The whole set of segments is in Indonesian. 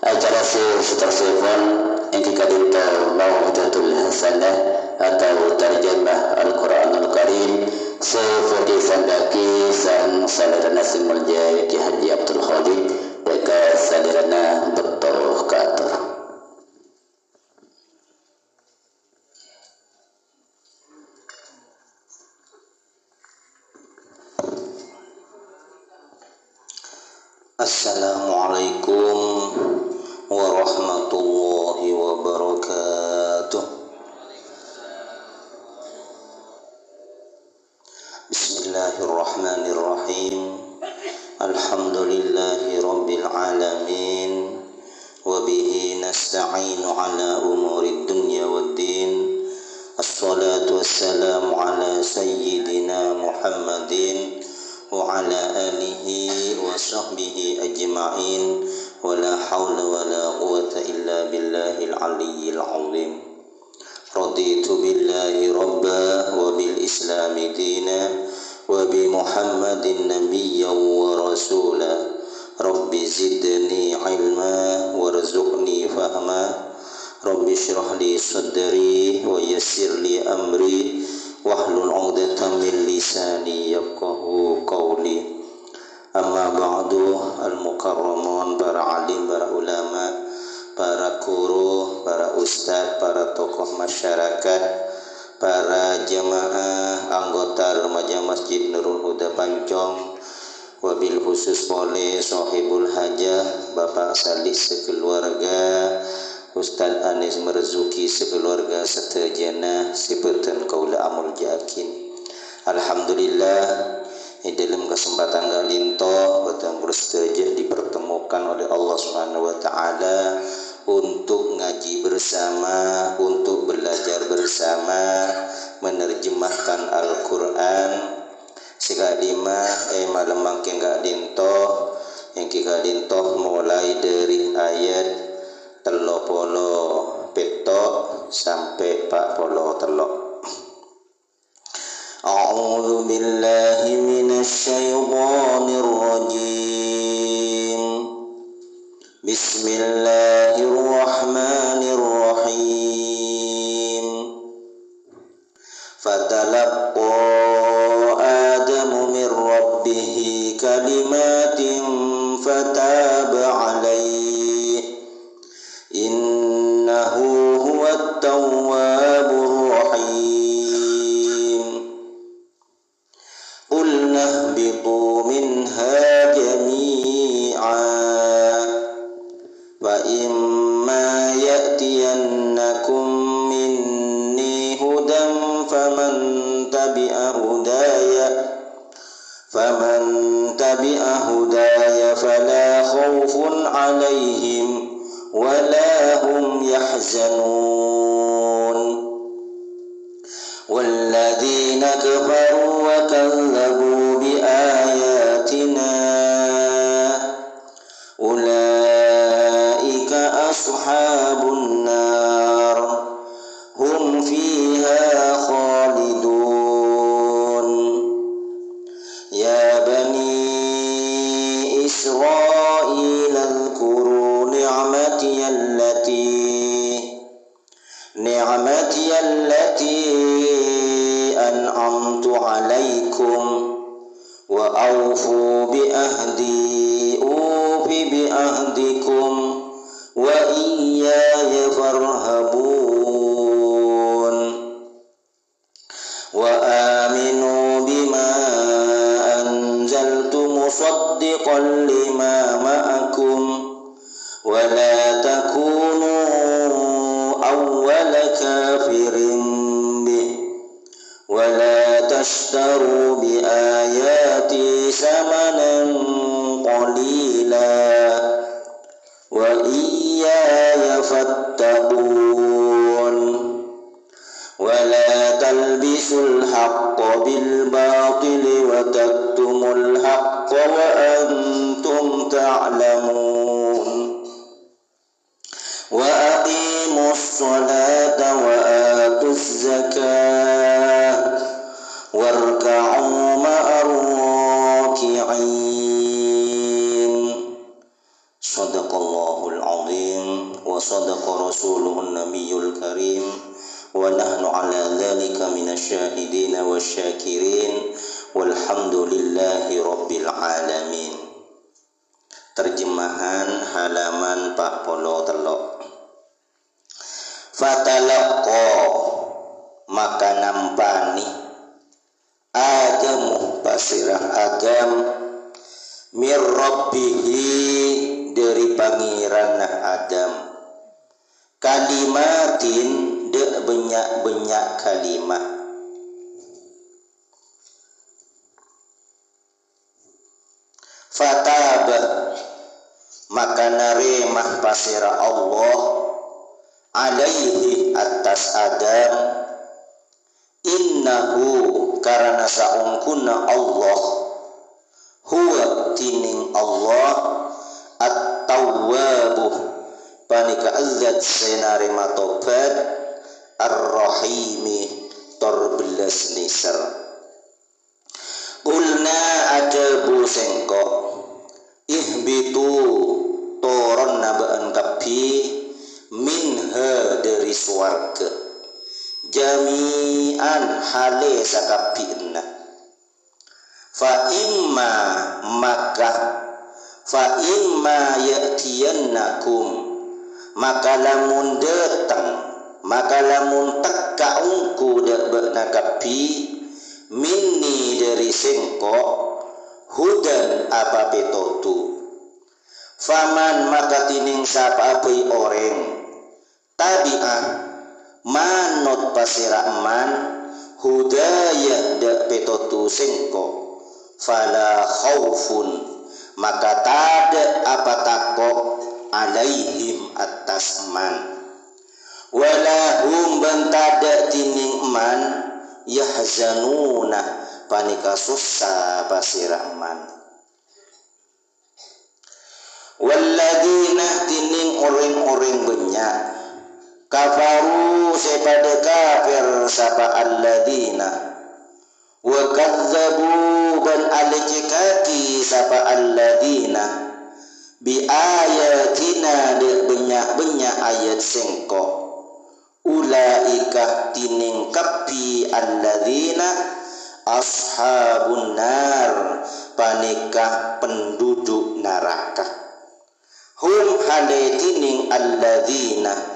Acara seterusipun ingkang kadito Mau'izatul Hasanah atau Tarjamah Al-Qur'anul Karim seperti sandaki sang salerana simulja Ki Haji Abdul Khaliq deka salerana betul katur. Assalamualaikum warahmatullahi wabarakatuh. Bismillahirrahmanirrahim. Alhamdulillahi rabbil alamin. Wabihi nasta'inu ala umurid dunya waddin. Assalatu wassalamu ala sayyidina Muhammadin wa ala alihi wa sahbihi ajma'in wa la hawla wa la quwata illa billahil aliyyil azim. Raditu billahi rabba wa bil islami dina wa bi muhammadin nabiyyan wa rasula. Rabbi zidni ilma warzuqni fahma. Rabbi shrah li sadri wa yassir li amri wahlul 'uqdatam min lisani yafqahu qawli. Amma ba'du, al-mukarramun, para alim, para ulama, para guru, para ustadz, para tokoh masyarakat, para jamaah anggota remaja Masjid Nurul Huda Pancong, wabil khusus oleh sahibul hajah Bapak Salih sekeluarga, Ustaz Anis Marzuki sekeluarga setajana sibetan kaula amul jakin. Alhamdulillah dalam kesempatan galinto batang bersetajah dipertemukan oleh Allah Subhanahu wa taala untuk ngaji bersama, untuk belajar bersama, menerjemahkan Al-Qur'an. Sikadima malam mangke galinto yang galinto mulai dari ayat 30 petok sampai 40 telok. A'udzu billahi minasy syaithanir rajim. Bismillahirrahmanirrahim. Fatalaqqa Adamu min rabbih kalimatin fataba 'alaihi innahu huwat tawwabur rahim. Qulna ihbitu minha jami'a wa imma ya'tiyannakum minni hudan faman tabi'a hudaya fala khawfun 'alaihim wala hum yahzanun. Walladzina kafaru wa kadzabu bi ayatina ulaika ashabun nar hum fiha khalidun. Ya bani Israil adhkuru ni'mati allati an'amtu 'alaikum wa awfu bi ahdi ufi bi ahdikum wa iyaya farhabun. Wa aminu bima anzaltu musaddiqan lima ma'akum wa la takunu awwala kafirin bih wa la tashtaru bi ayati samanan qalila wa iyaya fattaqun. Wa la talbisul haqqa bil batili wa taktumul haqqa wa antum ta'lamun. Wa aqimus salata wa atuz zakah warka'u ma'ar raki'in. Sadaqallahul azim. صدق رسوله النبي الكريم ونحن على ذلك من الشاهدين والشاكرين والحمد لله رب العالمين. Terjemahan halaman 43. Fatalaqqa maka nampani Adamu pasirah Adam mir rabbihi dari pangeran Adam kalimatin de banyak kalimat fataba maka naremah pasirah Allah alaihi atas Adam innahu karena saungkuna Allah huwa tining Allah at-tawwabu panika azat senarima tobat ar-rahimi torbelas nisar kulna ajabu sengko ihbitu toron nabaan kapi minha dari swarga jami'an hale sakapinna fa imma ya'tiyannakum maka lamun datang maka lamun teka ungku dakna kapi minni dari sengko hudan apa petotu faman maka tining sapa apai oreng tabi'ah manot pasira man hudaya dak petotu sengko fala khaufun maka tada apa takok alaihim atas man walahum bantada tining man yahzanuna panika susah pasira man walladzina tining orang-orang banyak kafaru sepada kafir sapa alladzina wa kadzabu ban alijikaki sapa alladzina bi ayatina de banyak ayat sengko ulaika tining kapi alladzina ashabun nar panika penduduk neraka hum hale tining alladzina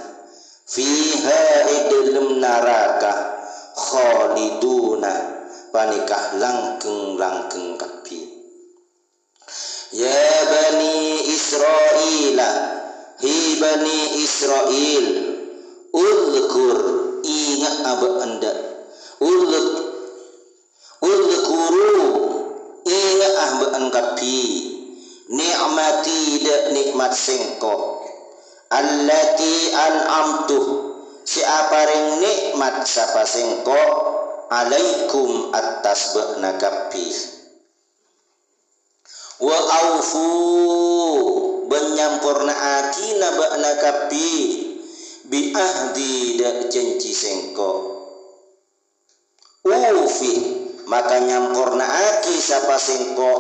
fiha idlum naraka khaliduna panikah langkeng kapi ya bani Israila hi bani Israil ulkur ingat aba anda ulkuru ingat aba kapi ni'mati da nikmat sengko allati an'amtu siapa ring nikmat sapa sengko alaikum atas bakna kapi wa aufu benyampurna akina bakna kapi bi ahdi da janji sengko ufi maka nyampurna aki sapa sengko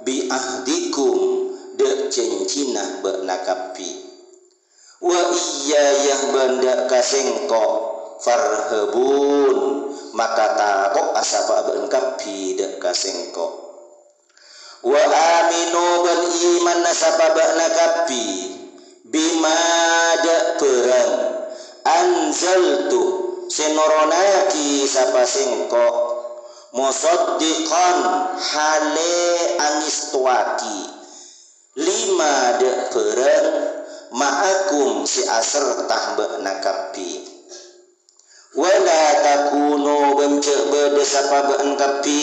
bi ahdikum da janjina bakna kapi wa iyayah banda kasengko farhabun maka takok asapa ben kapi dak kasengko wa aminu ban iman nasapa bakna kapi bima dak perang anzaltu senoronaki sapa sengko musaddiqan hale angistuaki lima dak perang ma'akum si asertah bakna kapi wala takunu bamcek berdesapa bakna kapi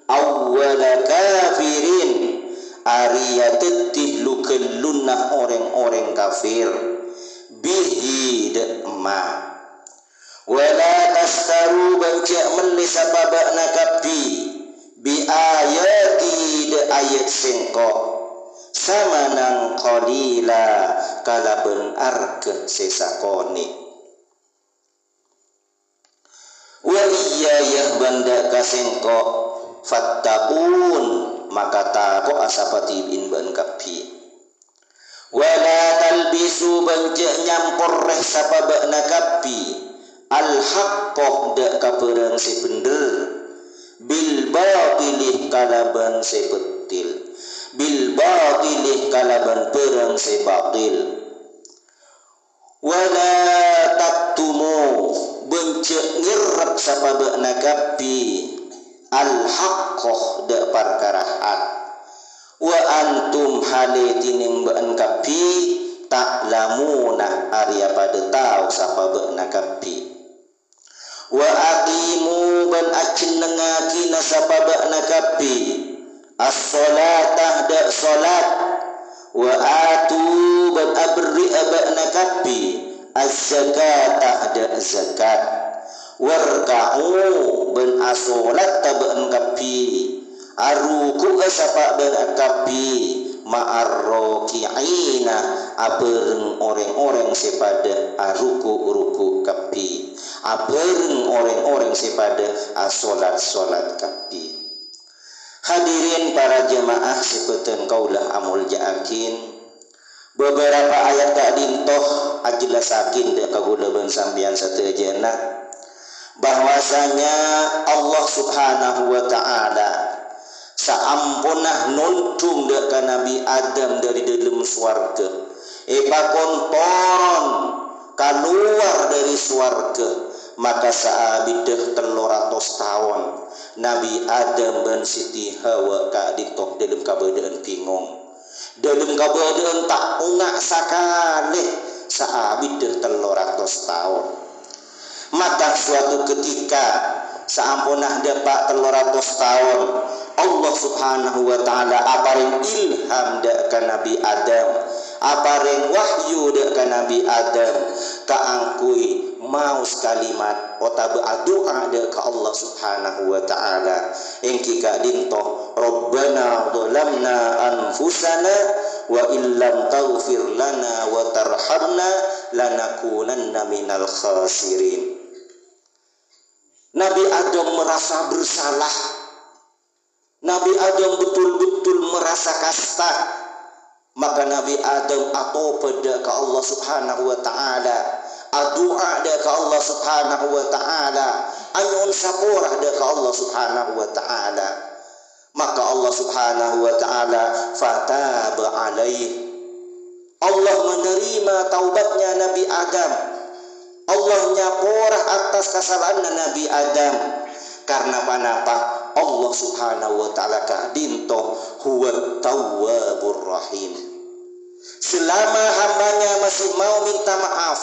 awwala kafirin ariya tetih lukelunah orang-orang kafir bihi ma wala tastaru bamcek melisapa bakna kapi bi ayati de ayat sengko sama nang qalila kalaben arke sesakoni wa iyayah banda kasengko fattaqun maka tako asapati bin ban kapi wala talbisu benjek nyampor reh sapabana kapi al-haqqah dak kaperang si bener bil batilih kalaban si betil bil batilih kalaban perang si batil wala taktumu benjek ngirap sapabana kapi al-haqqah dak perkara hak wa antum halitining ba'an kapi ta'lamuna arya pada tahu sapa ba'na kapi wa aqimu ban acinengakina sapa ba'na kapi as-salatah da salat wa atu ban abri ba'na kapi az-zakatah da zakat warka'u ban asolat ba'an kapi aruku sapa ba'na kapi ma'arroki'ina abereng orang-orang sepada aruku kapi abereng orang-orang sepada asolat kapi. Hadirin para jemaah sepeten kaulah amul ja'akin beberapa ayat tak dintoh ajelasakin dek kagulaban sambian satejana bahwasanya Allah subhanahu wa ta'ala saampunah nuntung dekat Nabi Adam dari dalam swarga pakontoron keluar dari swarga maka saabidah 300 tahun Nabi Adam dan Siti Hawa kaditoh dalam keadaan bingung dalam keadaan tak ungak sakale saabidah 300 tahun maka suatu ketika saampunah dapat 300 tahun Allah subhanahu wa ta'ala apareng ilham dekat Nabi Adam apareng wahyu dekat Nabi Adam kaangkui maus kalimat otabe doa dekat Allah subhanahu wa ta'ala engki ka dintoh Rabbana dhalamna anfusana wa illam taghfir lana wa tarhamna lanakunanna minal khasirin. Nabi Adam merasa bersalah. Nabi Adam betul-betul merasa kasta. Maka Nabi Adam atau pada ke Allah subhanahu wa ta'ala doa dia ke Allah subhanahu wa ta'ala anyun sapurah dia ke Allah subhanahu wa ta'ala maka Allah subhanahu wa ta'ala fataba alaih Allah menerima taubatnya Nabi Adam Allah nyaporah atas kesalahan Nabi Adam karena panapa Allah subhanahu wa ta'ala kadinto huwa tawwabur rahim selama hambanya masih mau minta maaf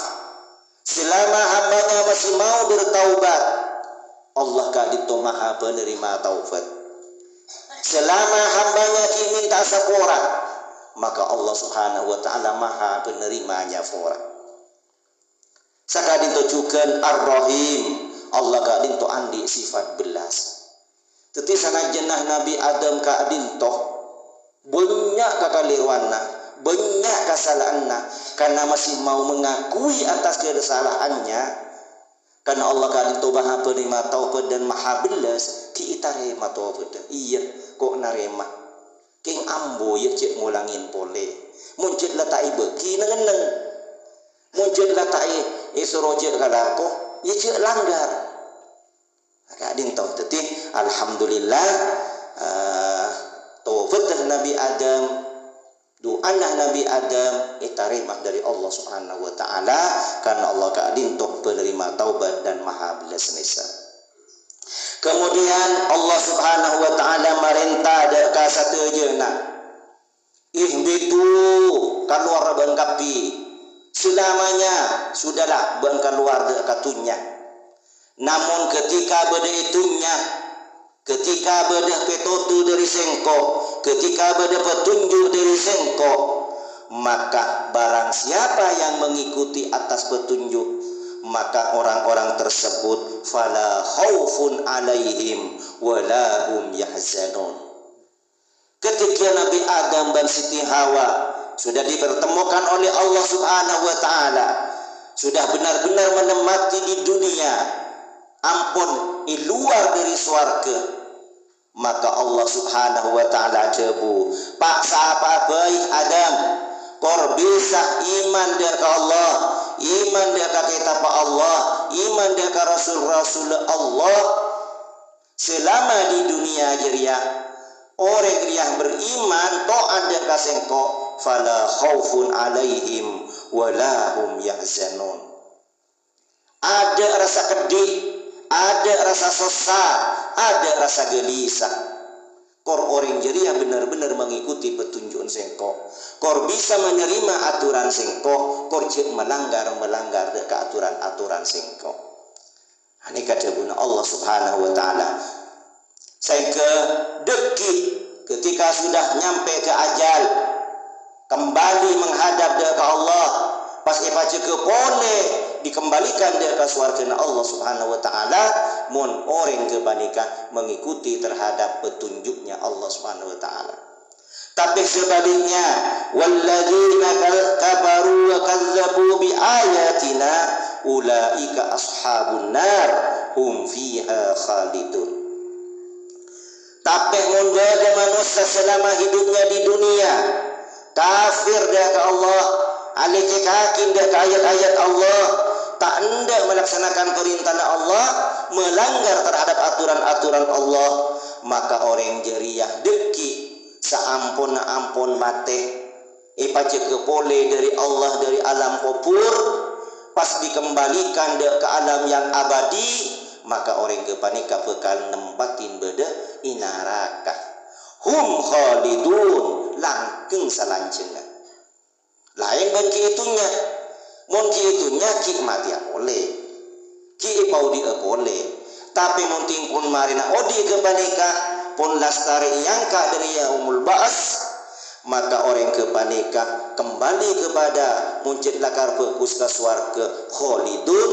selama hambanya masih mau bertaubat Allah kadinto maha penerima taubat selama hambanya minta sapora maka Allah subhanahu wa ta'ala maha penerimanya fora sakadinto juga ar-rahim Allah kadinto andi sifat belas teti sana jenah Nabi Adam kadinto banyak kakaliwanna banyak kesalahannya karena masih mau mengakui atas kesalahannya karena Allah kadinto maha penerima taubat dan maha belas kita rema taubat iya kok narema king ambo ya cek ngulangin pole muncul latai beki nengen muncul latai isroje kalako ya cek langgar kadin tau teti alhamdulillah taubat Nabi Adam doa Nabi Adam itarimah dari Allah subhanahu wa ta'ala karena Allah kadin tau penerima taubat dan maha belas nisa. Kemudian Allah subhanahu wa ta'ala merintah dekat satu jenak ihbitu keluar bangkapi selamanya sudahlah bang keluar dekat tunya namun ketika beda itunya ketika beda petotu dari sengko ketika beda petunjuk dari sengko maka barang siapa yang mengikuti atas petunjuk maka orang-orang tersebut fala khaufun alaihim wala hum yahzanun. Ketika Nabi Adam dan Siti Hawa sudah dipertemukan oleh Allah subhanahu wa ta'ala sudah benar-benar menempati di dunia ampun di luar dari swarga maka Allah subhanahu wa ta'ala cebu paksa apa baik Adam kor bisa iman dia ke Allah, iman dia ke kitab Allah, iman dia ke Rasul Allah. Selama di dunia jeria orang yang beriman to ada kasengko fala khaufun alaihim wala hum yahzanun. Ada rasa kedih, ada rasa sesat, ada rasa gelisah. Kor orang jeria benar-benar mengikuti petunjuk sengko, kor bisa menerima aturan sengko, kor cek melanggar ke aturan sengko. Ini kata guna Allah Subhanahu wa taala. Sengke deki ketika sudah nyampe ke ajal, kembali menghadap dia ke Allah, pas ibaca ke boleh dikembalikan dia ke surga Allah Subhanahu wa taala. Mun orang kebanika mengikuti terhadap petunjuknya Allah Subhanahu wa taala. Tapi sebaliknya, walladzina kafaru wa kazzabu bi ayatina ulaika ashabun nar hum fiha khalidun. Tapi mun dia manusia selama hidupnya di dunia kafir dia ke Allah, alih hakim dia ke ayat-ayat Allah, tak hendak melaksanakan perintah Allah, melanggar terhadap aturan-aturan Allah, maka orang jeriah deki saampun mate ipace kepole dari Allah dari alam kubur, pas dikembalikan dia ke alam yang abadi, maka orang kepanika bekal nempatin beda inaraka hum khalidun langkeng salancengan. Lain ban itunya, mon itunya ki mati boleh, ki pau dia boleh, tapi mon tingkun marina odi kepanika pun lastari yangka dari yaumul ba'as, maka orang kepanika kembali kepada muncit lakar pekus ke swarga khalidun,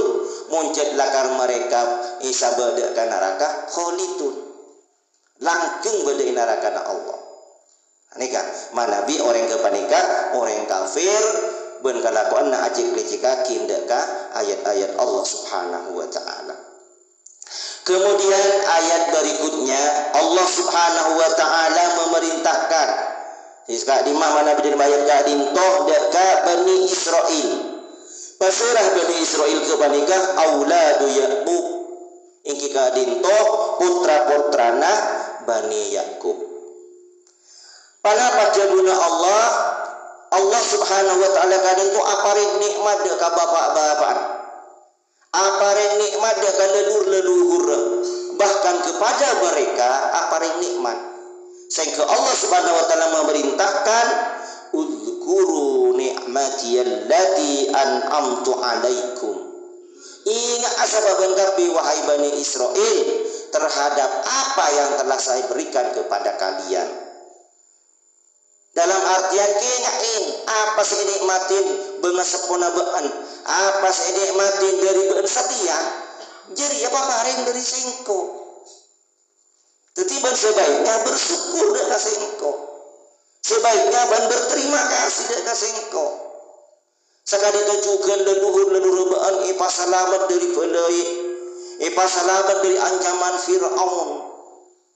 muncit lakar mereka isa beda ke neraka khalidun, langkeng beda neraka na Allah. Ini kan manabi orang kepanika orang kafir ben kalakuan na ajik lecika kinda ka ayat-ayat Allah Subhanahu wa taala. Kemudian ayat berikutnya Allah Subhanahu wa taala memerintahkan jika di mana di ayat kadin toh deka Bani Israel. Pasirah Bani Israel kepanika auladu Yaqub. Ingki kadin toh putra-putrana Bani Yaqub. Panapa jabuna Allah Subhanahu wa taala kadang tu aparek nikmat dia ka bapak-bapak, aparek nikmat dia ka leluhur, bahkan kepada mereka aparek nikmat. Sehingga Allah Subhanahu wa taala memerintahkan udzkuru ni'mati allati an'amtu 'alaikum. Ingat asababan kapi wahai Bani Israel terhadap apa yang telah saya berikan kepada kalian. Dalam artian kenyain apa saya nikmatin benga sepona bean, apa saya nikmatin dari bean setia, jadi apa maring dari sengko. Tetapi sebaiknya bersyukur dengan sengko, sebaiknya berterima kasih dengan sengko. Sekali itu juga leluhur bean ipa selamat dari pelai, ipa selamat dari ancaman Fir'aun,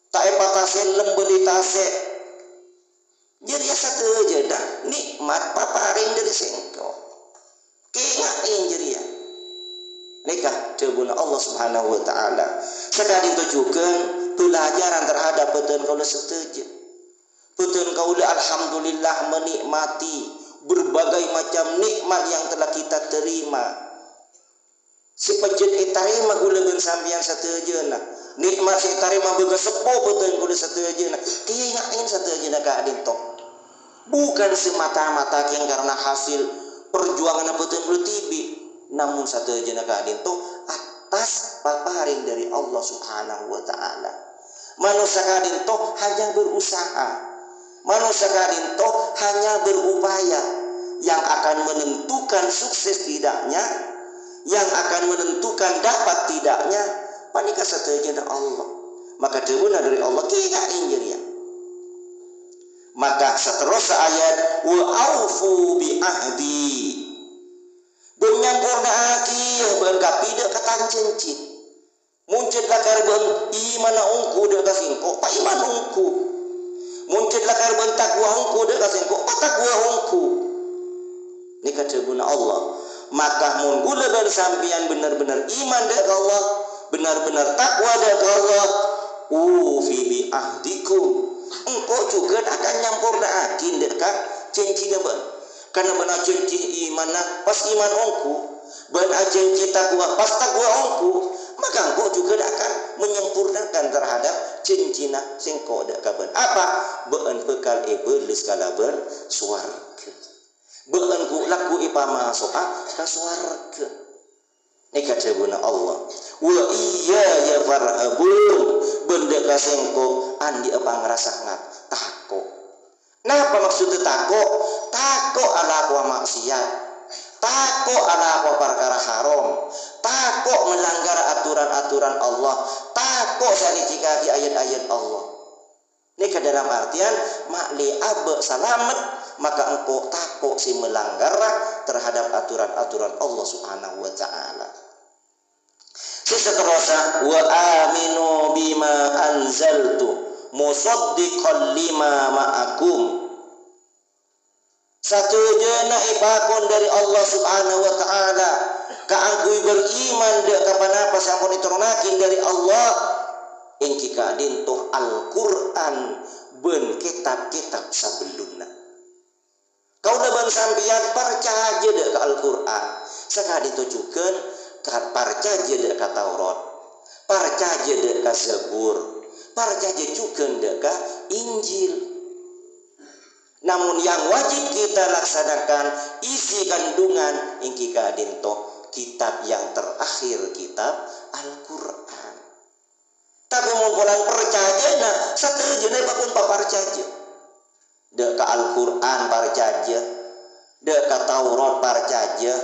tak ipa tasen lembeli tase. Jadi satu aja dah nikmat paparing dari sengko. Kenyain jadi ya. Nikah cebuna Allah Subhanahu wa taala. Sekali itu juga pelajaran terhadap betul kalau setuju. Betul kau alhamdulillah menikmati berbagai macam nikmat yang telah kita terima. Si pejut itarima gula ben sampean setuju nah. Nikmat si itarima bega sepo betul kau setuju nah. Kenyain setuju nak adin tok. Bukan semata-mata yang karena hasil perjuangan betul tibi, namun satu jenaka kadin tu atas paparing dari Allah Subhanahu wa taala. Manusia kadin tu hanya berusaha, manusia kadin tu hanya berupaya, yang akan menentukan sukses tidaknya, yang akan menentukan dapat tidaknya, panika satu jenaka Allah. Maka dibuna dari Allah kita injiriya. Maka seterusnya ayat wa aufu bi ahdi benyampurna aki berkapi dek katan cincin muncul lakar ben imana ungku dek kasingko pa iman ungku muncul lakar ben takwa ungku dek kasingko pa takwa ungku Ini kata guna Allah. Maka mun gula dan sampian benar-benar iman dak Allah, benar-benar takwa dak Allah, fi bi ahdikum. Engkau juga akan nyampur dak akin dak ka cenci dak. Karena benar cenci iman pas iman ongku, benar cenci takwa pas takwa ongku, maka engkau juga akan menyempurnakan terhadap cincina sengko dak kaban. Apa? Beun bekal iblis kala bersuarga. Beun ku laku ipama soa ka suarga. Ini kata guna Allah. Wa iya ya farhabun. Benda ka sengko andi apa ngerasa ngat tako. Napa maksudnya tako? Tako ala ku maksiat. Tako ala ku perkara haram. Tako melanggar aturan-aturan Allah. Tako sanicikaki ayat-ayat Allah. Ini ke dalam artian makli abe salamet, maka engkau tako si melanggar terhadap aturan-aturan Allah Subhanahu wa taala. Seterusnya wa aminu bima anzaltu musaddiqan lima ma'akum. Satu jena ipakon dari Allah Subhanahu wa taala kaangkui beriman de kapan apa sampun diturunakin dari Allah engki kadin toh Al-Qur'an ben kitab-kitab sabelumna. Kau ban sampeyan percaya de ke Al-Qur'an. Sakadi tujukeun percaya de ka Taurat, percaya de ka Zabur, percaya juga de ka Injil. Namun yang wajib kita laksanakan isi kandungan engki kadin toh kitab yang terakhir, kitab Al-Qur'an. Tapi mengkolang percaya nah saterjene bakun paparcaya. Dek ka Al-Qur'an parcaya, dek ka Taurat parcaya,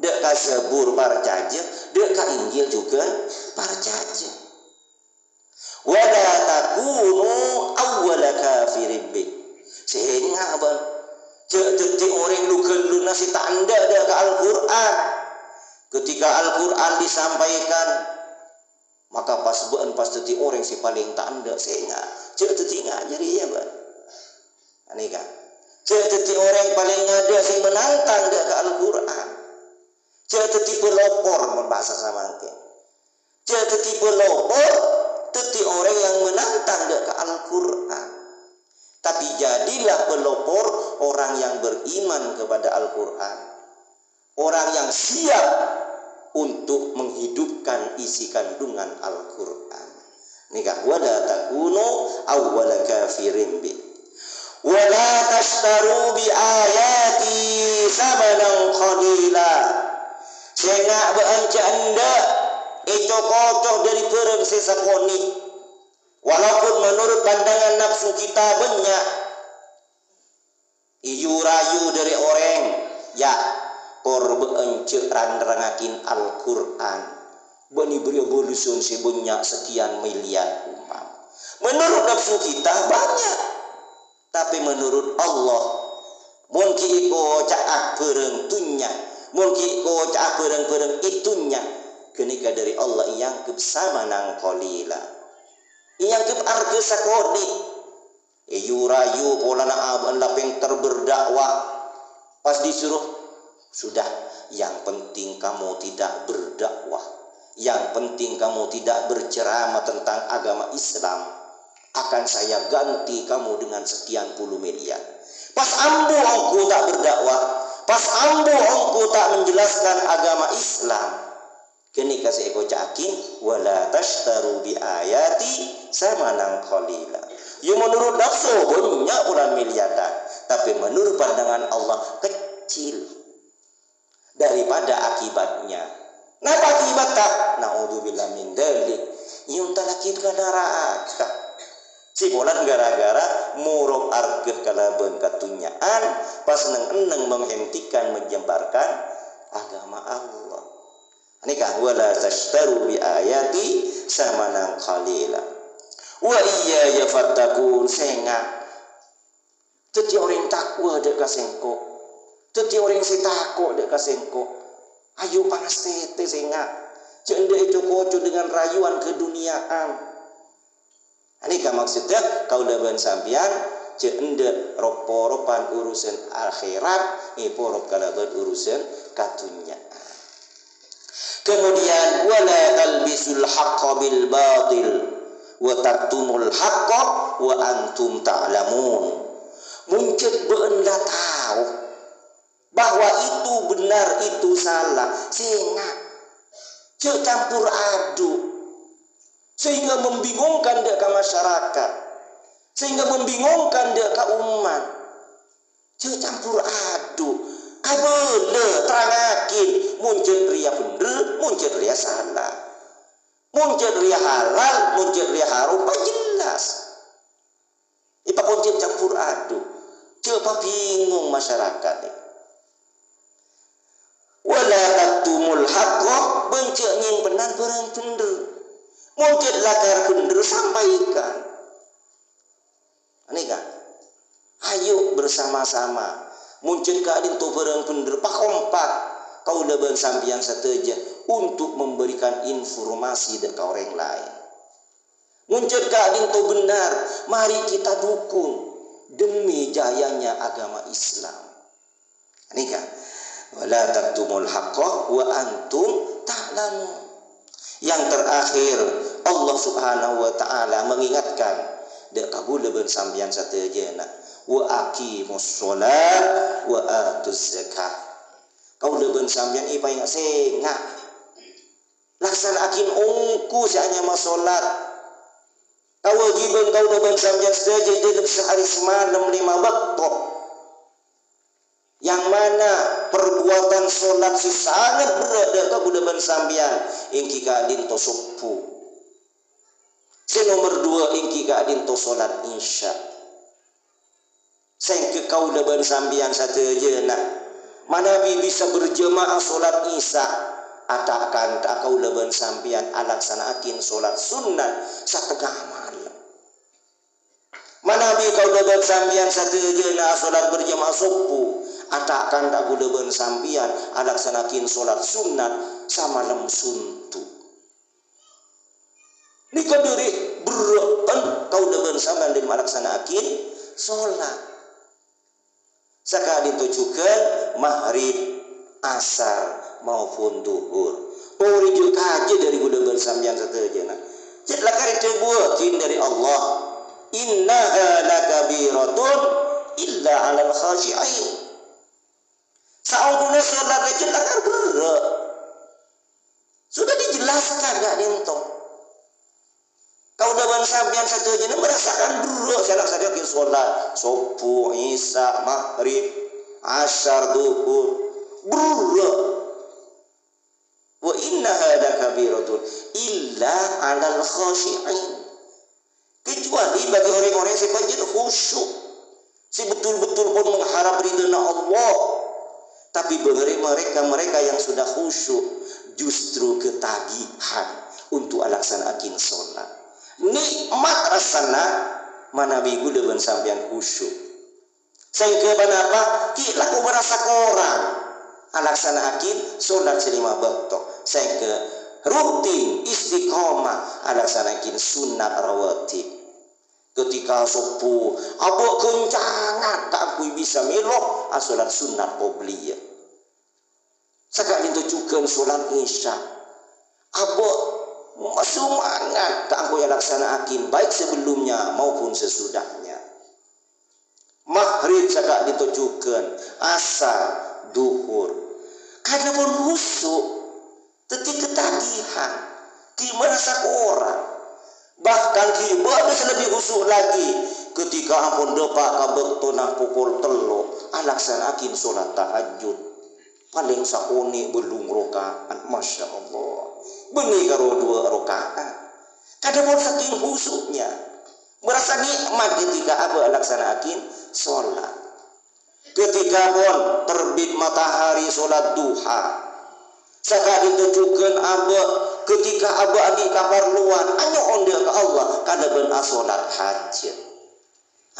dek ka Zabur parcaya, dek ka Injil juga parcaya. Wala takunu awwala kafirin bi. Sehingga abang jadi orang lugeun nasi tanda dek ka Al-Qur'an. Ketika Al-Qur'an disampaikan maka pas teti orang si paling tanda sehingga cek teti ngajari ya bang. Ini kan cek teti orang paling ngada sing menantang dia ke Al-Qur'an. Cek teti pelopor membahasa sama ke. Cek teti pelopor teti orang yang menantang dia ke Al-Qur'an. Tapi jadilah pelopor orang yang beriman kepada Al-Qur'an. Orang yang siap untuk menghidupkan isi kandungan Al-Qur'an. Nikah wala takunu awwala kafirin bi. Wala tashtaru bi ayati samanan qalila. Sehingga beanca anda itu kocoh dari perang sesakoni. Walaupun menurut pandangan nafsu kita banyak iyu rayu dari orang ya korban randrangakin Al-Qur'an bani berevolusi sebanyak sekian miliar umat. Menurut nafsu kita banyak, tapi menurut Allah mungkin iko caak pereng tunya, mungkin iko caak pereng itunya kenika dari Allah yang kebsama nang qalila yang keb arge sakoni yurayu pola na aban lapeng terberdakwah pas disuruh sudah, yang penting kamu tidak berdakwah, yang penting kamu tidak berceramah tentang agama Islam, akan saya ganti kamu dengan sekian puluh miliar. Pas ambu engkau tak berdakwah, pas ambu engkau tak menjelaskan agama Islam, kini kasih eko cakin wala tashtaru bi ayati samanan qalila. Yang menurut nafsu banyak orang miliaran, tapi menurut pandangan Allah kecil daripada akibatnya. Napa akibat tak? Naudzubillah min dzalik. Yunta lakit ka neraka. Si bolan gara-gara muruk argeh kalaban katunyaan pas neng menghentikan menyebarkan agama Allah. Nikah wala tashtaru bi ayati samanan qalila. Wa iya ya fattakun senga. Teti orang takwa dek kasengko. Teti orang si takut dek kasengko. Ayo panas tete senga. Cende itu koco dengan rayuan keduniaan. Ini kan maksudnya kau daban sampian ende ropan urusan akhirat porop kalaban urusan katunya. Kemudian wala talbisul haqqo bil batil wa taktumul haqqo wa antum ta'lamun. Mungkin beunda tahu bahwa itu benar itu salah, sehingga campur aduk, sehingga membingungkan dia ke masyarakat, sehingga membingungkan dia ke umat. Campur aduk, abele terangakin muncul ria bener, muncul ria salah, muncul ria halal, muncul ria haram, jelas. Ipa muncul campur aduk, coba bingung masyarakat ni. Wala taktumul haqqo, bencak nying benar berang bener, muncul lakar bener sampaikan. Ini kan, ayo bersama-sama muncul keadaan tu berang bener pakompak kau leban sampian sateja untuk memberikan informasi dekat orang lain. Muncul keadaan tu benar, mari kita dukung demi jayanya agama Islam. Ini kan, wala taktumul haqqo wa antum ta'lamun. Yang terakhir Allah Subhanahu wa taala mengingatkan dek kabul leban sampian satejana wa aqimus shalah wa atuz zakah. Kau leban sampian ipa ingat sengak laksanakin ungku hanya masolat. Kewajiban kau leban sampian saja dalam sehari semalam 5 waktu, yang mana perbuatan solat si sangat berat dah kau leban sampian ingki kadin to subuh. Si nomor 2 ingki kadin to solat isya. Sengke kau leban sampian sateja nak mana bisa berjemaah solat isya, atakan tak kau leban sampian alaksanakin solat sunat setengah malam. Mana kau leban sampian sateja nak solat berjemaah subuh, atakan tak kau leban sampian alaksanakin solat sunat samalam suntu. Ni kau diri berat kau leban sampian dan alaksanakin solat. Sekali tujukan maghrib, asar maupun duhur. Rujuk kaji dari gula bersambian sateja nak. Jadilah kari terbuatin dari Allah. Innaha lakabiratun illa 'alal khashi'in. Sauduna solat aja lakar berat. Sudah dijelaskan gak dintong. Kau dalam sampian sateja nak merasakan berat salah saja ke solat subuh, isya, maghrib, asar, duhur. Berat. Wa innaha lakabiratun illa 'alal khashi'in. Kecuali bagi orang-orang yang sepanjang khusyuk, si betul-betul pun mengharap ridha Allah. Tapi bagi mereka yang sudah khusyuk justru ketagihan untuk alaksanakin solat. Nikmat rasana mana minggu dengan sampian khusyuk. Sehingga kenapa? Kita aku merasa korang alaksanakin solat selima waktu. Sehingga rutin istiqomah alaksanakin sunat rawatib. Ketika subuh abok kencangan tak aku bisa melok solat sunat qobliyah. Sekali itu juga solat isya abok semangat tak aku laksanakin baik sebelumnya maupun sesudahnya. Maghrib sekali ditujukan, asar, duhur. Karena pun khusyuk, tetapi ketagihan, merasa orang. Bahkan kita ada lebih khusyuk lagi ketika ampun depak kabektonah pukul 3 alaksanakin solat tahajud. Paling sakuni belum rokaat, masya Allah. Beni karo 2 rakaat. Kadang pun saking khusyuknya, merasa nikmat ketika abah laksanakin solat. Ketika pun terbit matahari solat duha, sekali tujukan abah ketika abah adi kaparluan hanya onde ke Allah kada ben solat hajat.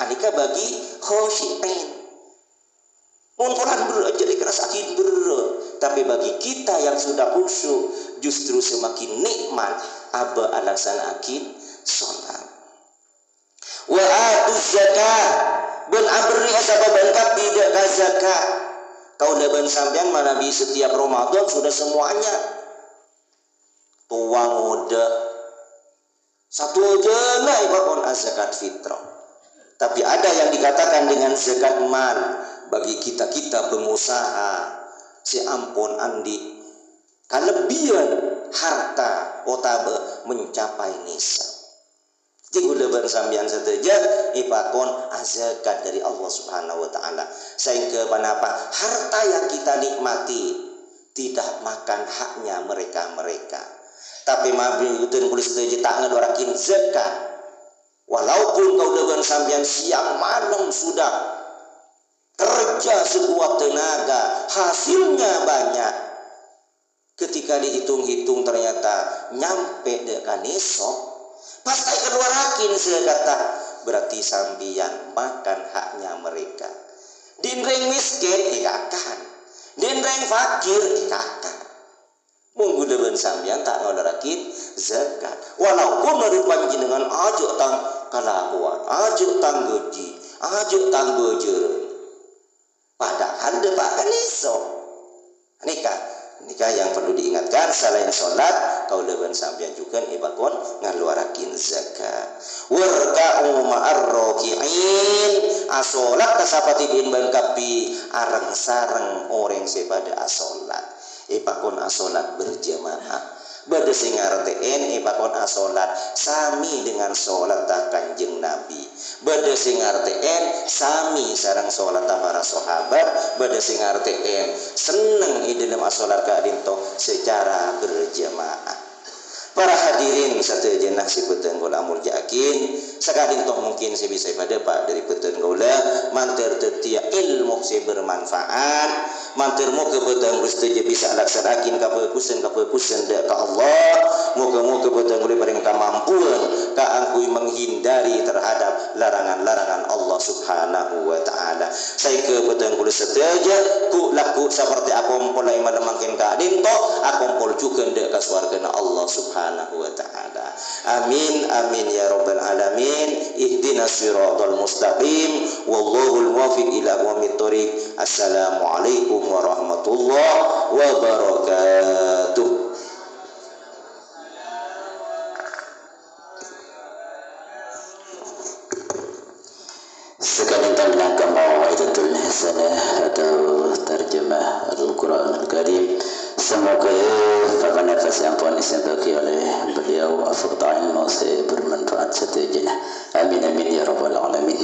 Anika bagi khosyi'in. Muntulan berat jadi kerasakin berat. Tapi bagi kita yang sudah khusyuk justru semakin nikmat abah alaksanakin solat. wa atuz zakat ben abri asababan kapi dak ka zakat. Kau leban sampean manabi setiap Ramadan sudah semuanya. Tuang udah satu jena ibakon zakat fitrah. Tapi ada yang dikatakan dengan zakat mal bagi kita-kita pengusaha. Si ampun andi kalebihan harta otabe mencapai nisab. Tinggu leban sambian sateja ipakon zakat dari Allah Subhanahu wa taala. Sehingga kenapa harta yang kita nikmati tidak makan haknya mereka-mereka. Tapi mabri uteun kulis sateja tak ngeluarakin zakat. Walaupun kau leban sambian siang malam sudah kerja sekuat tenaga, hasilnya banyak. Ketika dihitung-hitung ternyata nyampe dekan esok, pasti keluarakin sekata berarti sambian makan haknya mereka. Dinreng miskin ikakan, dinreng fakir ikakan. Munggu deban sambian tak ngodarakin zakat. Walaupun menurut panjenengan ajo tang kalakuan, ajo tang gaji, ajo tang bejeur. Padahal depan iso. Nikah yang perlu diingatkan selain sholat kau deban sampean juga ibakon ngaluarakin zakat. Warka'u ma'ar raki'in asolat kasapati din bangkapi areng sareng orang sepada asolat. Ibakon asolat berjamaah. Bade sing ngarteen ibakon asolat sami dengan sholat Kanjeng Nabi. Bade sing ngarteen sami sareng sholat para sahabat. Bade sing ngarteen seneng i dalam asolat ka dinto secara berjamaah. Para hadirin satu jenah si peteng gola murjakin sakadin toh mungkin saya bisa pada pak dari peteng gola manter tetia ilmu si bermanfaat manter mau ke peteng gusti bisa laksanakin kapepusen dek ka Allah moga-moga peteng gola paling kemampuan ka angkui menghindari terhadap larangan-larangan Allah Subhanahu wa taala. Saya ke peteng gola seteja ku laku seperti akompol lai malemangkin ka dinto akompol juga dek ka swargana Allah Subhanahu wa ta'ala. Amin amin ya rabbal alamin. Ihdinas siratal mustaqim wallahul muwaffiq ila aqwamit thoriq. Assalamualaikum warahmatullahi wabarakatuh. Sekarang kita mau'idatul hasanah atau terjemah Al-Quran Al-Karim. Semoga pada nafas yang Tuhan bagi oleh beliau afdal ilmu bermanfaat setujunya. Amin amin ya rabbal alamin.